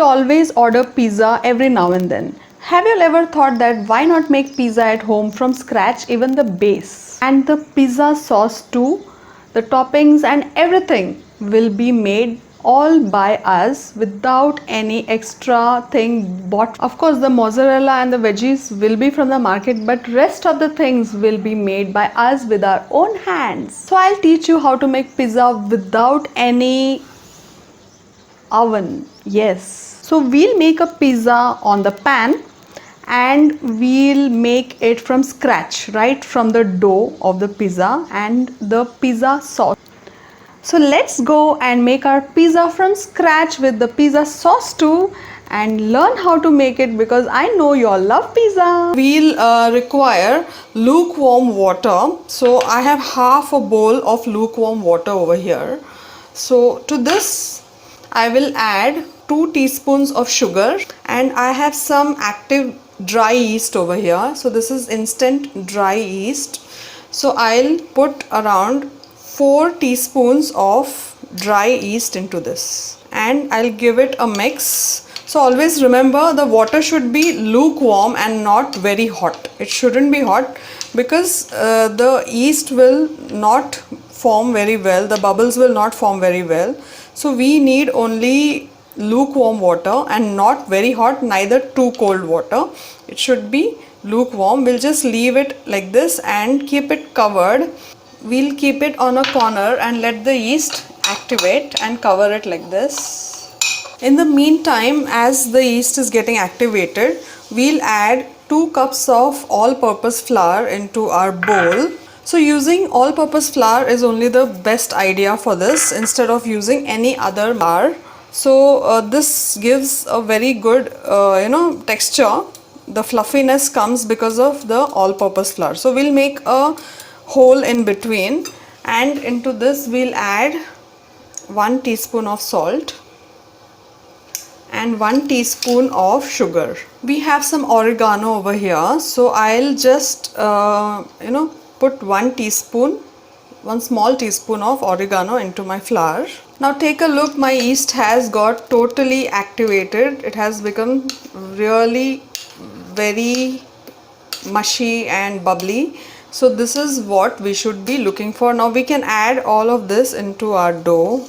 We always order pizza every now and then. Have you ever thought that why not make pizza at home from scratch, even the base? And the pizza sauce too, the toppings and everything will be made all by us without any extra thing bought. Of course, the mozzarella and the veggies will be from the market, but rest of the things will be made by us with our own hands. So I'll teach you how to make pizza without any oven. Yes, so we'll make a pizza on the pan and we'll make it from scratch, right from the dough of the pizza and the pizza sauce. So let's go and make our pizza from scratch with the pizza sauce too and learn how to make it, because I know you all love pizza. We'll require lukewarm water. So I have half a bowl of lukewarm water over here. So to this I will add 2 teaspoons of sugar, and I have some active dry yeast over here. So this is instant dry yeast. So I'll put around 4 teaspoons of dry yeast into this and I'll give it a mix. So always remember, the water should be lukewarm and not very hot. It shouldn't be hot because the yeast will not form very well, the bubbles will not form very well. So we need only lukewarm water and not very hot, neither too cold water. It should be lukewarm. We'll just leave it like this and keep it covered. We'll keep it on a corner and let the yeast activate and cover it like this. In the meantime, as the yeast is getting activated, we'll add 2 cups of all-purpose flour into our bowl. So using all-purpose flour is only the best idea for this instead of using any other flour. So this gives a very good texture. The fluffiness comes because of the all-purpose flour. So we'll make a hole in between, and into this we'll add 1 teaspoon of salt and 1 teaspoon of sugar. We have some oregano over here, so I'll just put 1 small teaspoon of oregano into my flour. Now take a look, my yeast has got totally activated. It has become really very mushy and bubbly. So this is what we should be looking for. Now we can add all of this into our dough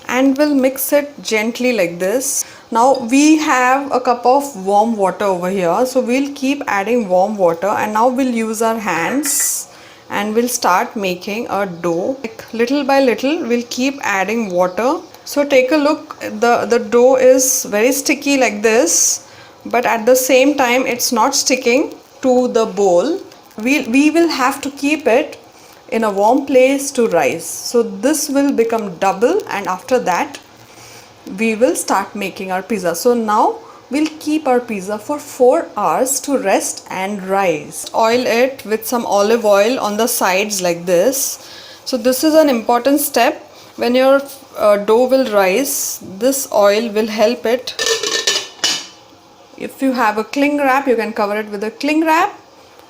and we'll mix it gently like this. Now we have a cup of warm water over here, so we'll keep adding warm water, and now we'll use our hands and we'll start making a dough. Little by little we'll keep adding water. So take a look, the dough is very sticky like this, but at the same time it's not sticking to the bowl. We will have to keep it in a warm place to rise. So this will become double, and after that we will start making our pizza. So now we'll keep our pizza for 4 hours to rest and rise. Oil it with some olive oil on the sides like this. So this is an important step. When your dough will rise, this oil will help it. If you have a cling wrap, you can cover it with a cling wrap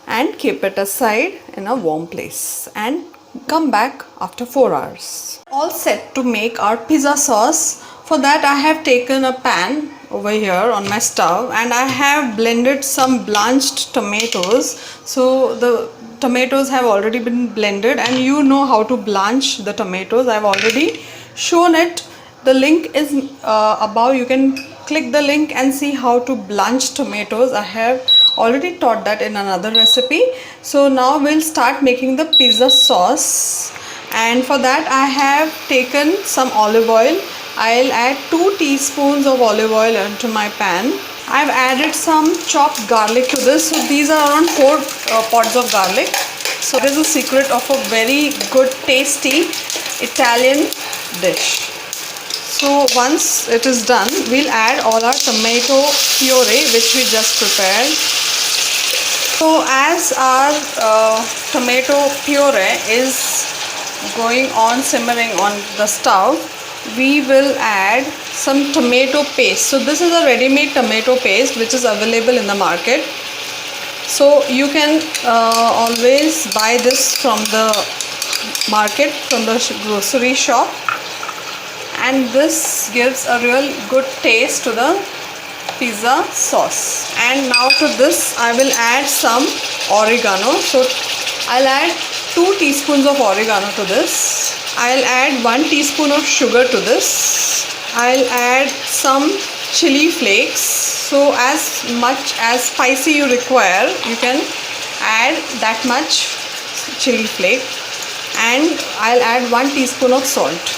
and keep it aside in a warm place and come back after 4 hours. All set to make our pizza sauce. For that I have taken a pan over here on my stove and I have blended some blanched tomatoes. So the tomatoes have already been blended, and you know how to blanch the tomatoes. I've already shown it. The link is above. You can click the link and see how to blanch tomatoes. I have already taught that in another recipe. So now we'll start making the pizza sauce, and for that I have taken some olive oil. I'll add 2 teaspoons of olive oil into my pan. I've added some chopped garlic to this. So these are around 4 pods of garlic. So this is the secret of a very good tasty Italian dish. So once it is done, we'll add all our tomato puree which we just prepared. So as our tomato puree is going on simmering on the stove, we will add some tomato paste. So this is a ready-made tomato paste which is available in the market. So you can always buy this from the market, from the grocery shop. and this gives a real good taste to the pizza sauce. And now to this I will add some oregano. So I'll add 2 teaspoons of oregano to this. I'll add 1 teaspoon of sugar to this. I'll add some chili flakes. So as much as spicy you require, you can add that much chili flake. And I'll add 1 teaspoon of salt.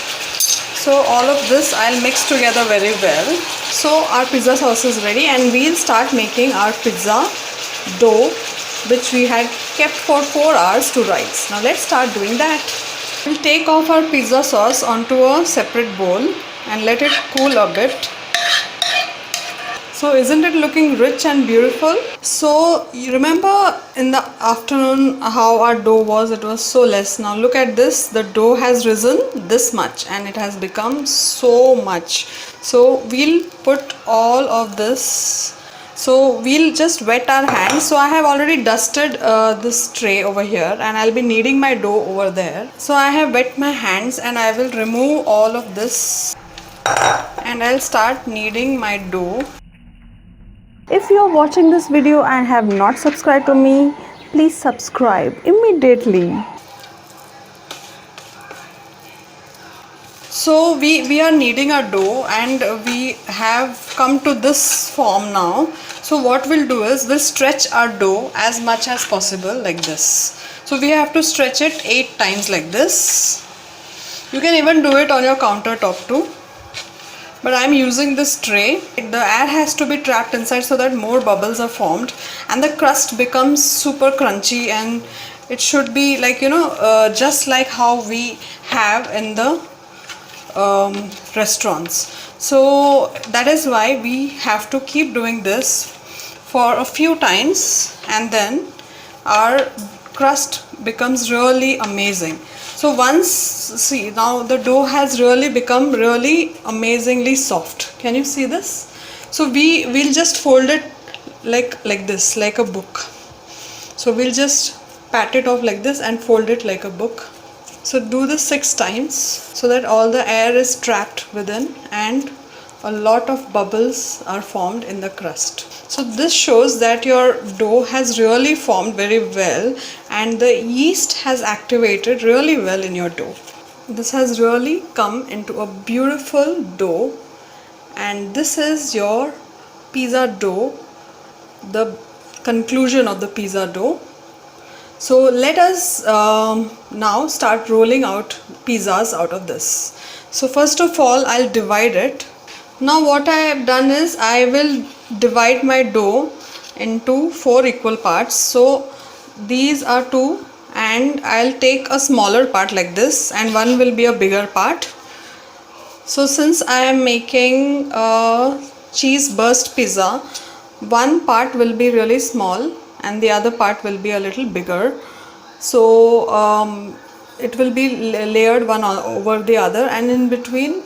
So all of this I'll mix together very well. So our pizza sauce is ready, and we'll start making our pizza dough, which we had kept for 4 hours to rise. Now let's start doing that. We'll take off our pizza sauce onto a separate bowl and let it cool a bit. So isn't it looking rich and beautiful? So you remember in the afternoon how our dough was? It was so less. Now look at this. The dough has risen this much and it has become so much. So we'll put all of this. So we'll just wet our hands. So I have already dusted this tray over here, and I'll be kneading my dough over there. So I have wet my hands and I will remove all of this and I'll start kneading my dough. If you are watching this video and have not subscribed to me, please subscribe immediately. So we are kneading our dough and we have come to this form now. So what we'll do is we'll stretch our dough as much as possible like this. So we have to stretch it 8 times like this. You can even do it on your countertop too. But I'm using this tray. The air has to be trapped inside so that more bubbles are formed and the crust becomes super crunchy, and it should be like, just like how we have in the restaurants. So that is why we have to keep doing this for a few times, and then our crust becomes really amazing. So once, see, now the dough has really become really amazingly soft. Can you see this? So we'll just fold it like this, like a book. So we'll just pat it off like this and fold it like a book. So do this 6 times so that all the air is trapped within and a lot of bubbles are formed in the crust. So this shows that your dough has really formed very well and the yeast has activated really well in your dough. This has really come into a beautiful dough, and this is your pizza dough, the conclusion of the pizza dough. So let us now start rolling out pizzas out of this. So first of all, I'll divide it. Now what I have done is I will divide my dough into 4 equal parts. So these are 2, and I'll take a smaller part like this, and one will be a bigger part. So since I am making a cheese burst pizza, one part will be really small and the other part will be a little bigger. So it will be layered one over the other, and in between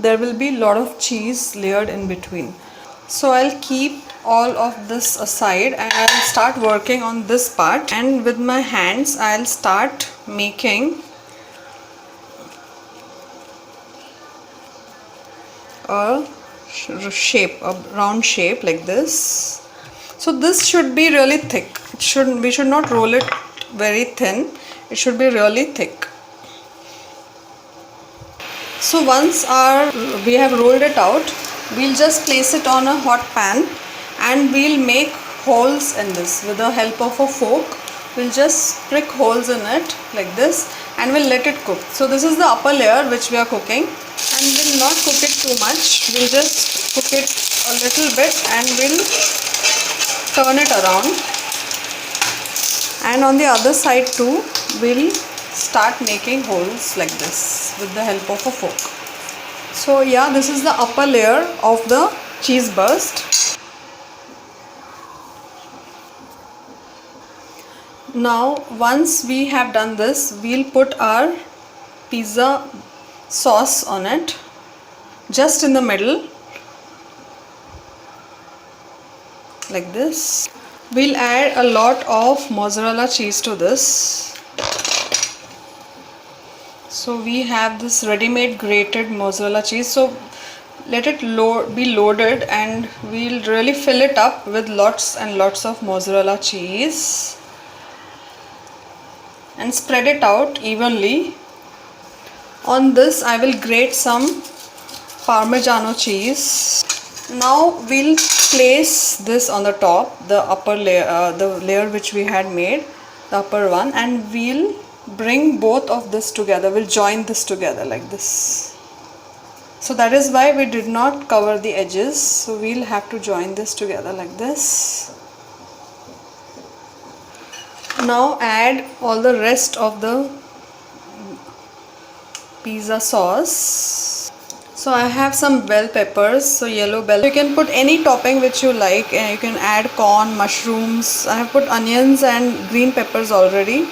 there will be a lot of cheese layered in between. So I'll keep all of this aside and I'll start working on this part, and with my hands I'll start making a shape, a round shape like this. So this should be really thick. We should not roll it very thin. It should be really thick. So once we have rolled it out, we'll just place it on a hot pan and we'll make holes in this with the help of a fork. We'll just prick holes in it like this and we'll let it cook. So this is the upper layer which we are cooking, and we'll not cook it too much. We'll just cook it a little bit and we'll turn it around. And on the other side too, we'll start making holes like this with the help of a fork. So yeah, this is the upper layer of the cheese burst. Now once we have done this, we'll put our pizza sauce on it, just in the middle like this. We'll add a lot of mozzarella cheese to this. So we have this ready-made grated mozzarella cheese. So let it be loaded, and we'll really fill it up with lots and lots of mozzarella cheese and spread it out evenly. On this I will grate some Parmigiano cheese. Now we'll place this on the top, the upper layer, the layer which we had made, the upper one, and we'll bring both of this together. We'll join this together like this. So that is why we did not cover the edges. So we'll have to join this together like this. Now add all the rest of the pizza sauce. So I have some bell peppers, so yellow bell. You can put any topping which you like, and you can add corn, mushrooms. I have put onions and green peppers already,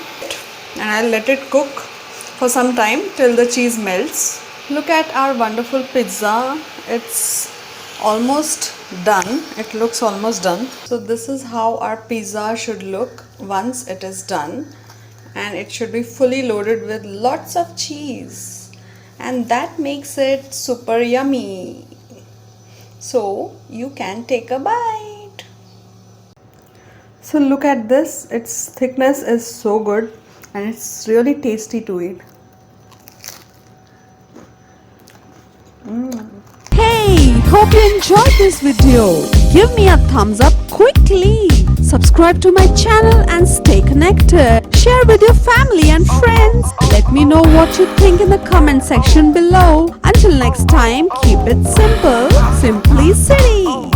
and I'll let it cook for some time till the cheese melts. Look at our wonderful pizza. It's almost done. It looks almost done. So this is how our pizza should look once it is done, and it should be fully loaded with lots of cheese, and that makes it super yummy. So you can take a bite. So look at this. Its thickness is so good, and it's really tasty to eat. Hey, hope you enjoyed this video. Give me a thumbs up quickly. Subscribe to my channel and stay connected. Share with your family and friends. Let me know what you think in the comment section below. Until next time, keep it simple, Simply City.